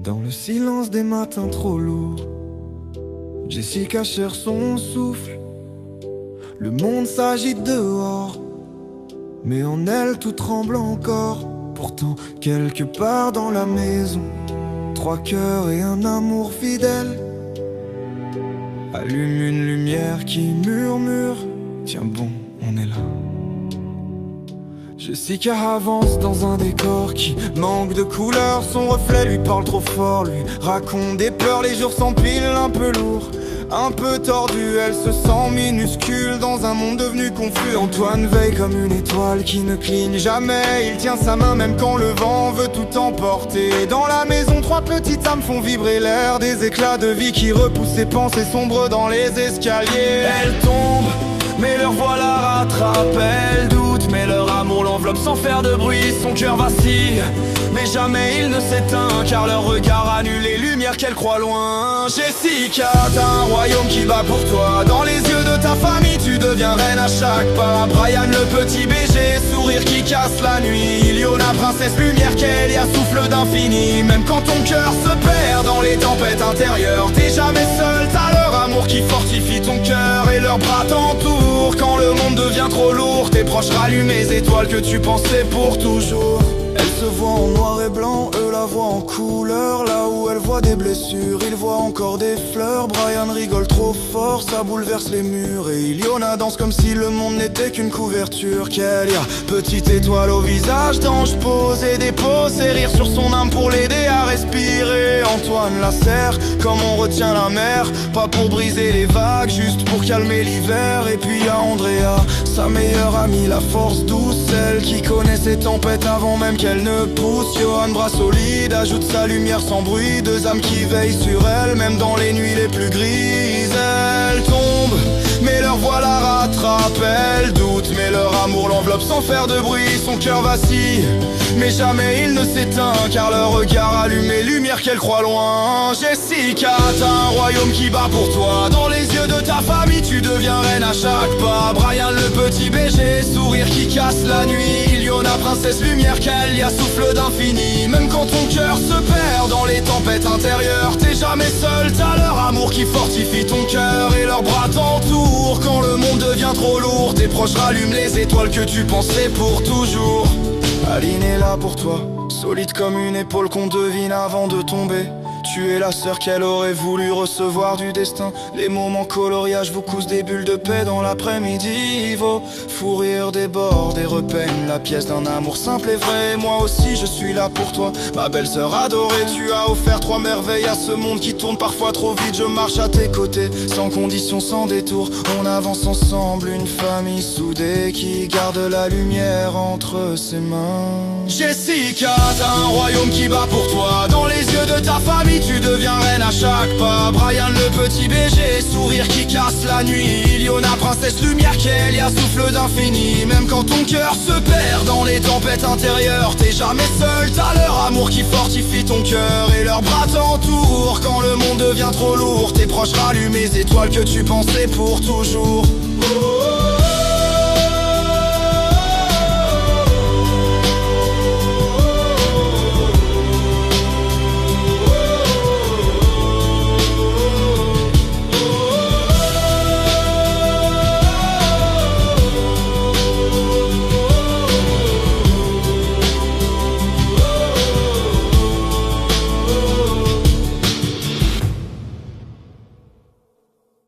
Dans le silence des matins trop lourds, Jessica cherche son souffle. Le monde s'agite dehors, mais en elle tout tremble encore. Pourtant, quelque part dans la maison, 3 cœurs et un amour fidèle allument une lumière qui murmure: tiens bon, on est là. Jessica avance dans un décor qui manque de couleurs. Son reflet lui parle trop fort, lui raconte des peurs. Les jours s'empilent un peu lourds, un peu tordu, elle se sent minuscule dans un monde devenu confus. Antoine veille comme une étoile qui ne cligne jamais. Il tient sa main même quand le vent veut tout emporter. Dans la maison, 3 petites âmes font vibrer l'air. Des éclats de vie qui repoussent ses pensées sombres dans les escaliers. Elle tombe, mais leur voix la rattrape. Elle doute, mais leur amour l'enveloppe sans faire de bruit. Son cœur vacille, mais jamais il ne s'éteint, car leur regard annule les lumières qu'elle croit loin. Jessica, t'as un royaume qui bat pour toi. Dans les yeux de ta famille, tu deviens reine à chaque pas. Brian le petit BG, sourire qui casse la nuit. Iliona, princesse lumière, Kélia, souffle d'infini. Même quand ton cœur se perd dans les tempêtes intérieures, t'es jamais seul, t'as leur amour qui fortifie ton cœur. Et leurs bras t'entourent quand le monde devient trop lourd. Tes proches rallument les étoiles que tu pensais pour toujours. Elle se voit en noir et blanc, eux la voient en couleur. Là où elle voit des blessures, il voit encore des fleurs. Brian rigole trop fort, ça bouleverse les murs. Et Iliona danse comme si le monde n'était qu'une couverture. Kélia, petite étoile au visage d'ange, pose et dépose ses rires sur son âme pour l'aider à respirer. Antoine la serre comme on retient la mer, pas pour briser les vagues, juste pour calmer l'hiver. Et puis y'a Andrea, sa meilleure amie, la force douce, celle qui connaît ses tempêtes avant même qu'elle ne pousse. Johan, bras solide, ajoute sa lumière sans bruit. 2 âmes qui veillent sur elle, même dans les nuits les plus grises. Elle tombe, mais leur voix la rattrape. Elle doute, mais leur amour l'enveloppe sans faire de bruit. Son cœur vacille, mais jamais il ne s'éteint, car leur regard allume les lumières qu'elle croit loin. Jessica, t'as un royaume qui bat pour toi. Dans les yeux de ta famille, tu deviens reine à chaque pas. Brian le petit BG, sourire qui casse la nuit. Iliona, princesse lumière, Kélia, souffle d'infini. Même quand ton cœur se perd dans les tempêtes intérieures, t'es jamais seul, t'as leur amour qui fortifie ton cœur. Et leurs bras t'entourent quand le monde devient trop lourd. Tes proches rallument les étoiles que tu pensais pour toujours. Aline est là pour toi, solide comme une épaule qu'on devine avant de tomber. Tu es la sœur qu'elle aurait voulu recevoir du destin. Les moments coloriages vous cousent des bulles de paix dans l'après-midi. Vos fous rires débordent et repeignent la pièce d'un amour simple et vrai. Moi aussi je suis là pour toi, ma belle sœur adorée. Tu as offert 3 merveilles à ce monde qui tourne parfois trop vite. Je marche à tes côtés, sans condition, sans détour. On avance ensemble, une famille soudée qui garde la lumière entre ses mains. Jessica, t'as un royaume qui bat pour toi. Dans les yeux de ta famille, tu deviens reine à chaque pas. Brian le petit BG, sourire qui casse la nuit. Iliona, princesse lumière, Kélia, souffle d'infini. Même quand ton cœur se perd dans les tempêtes intérieures, t'es jamais seul, t'as leur amour qui fortifie ton cœur. Et leurs bras t'entourent quand le monde devient trop lourd. Tes proches rallument les étoiles que tu pensais pour toujours.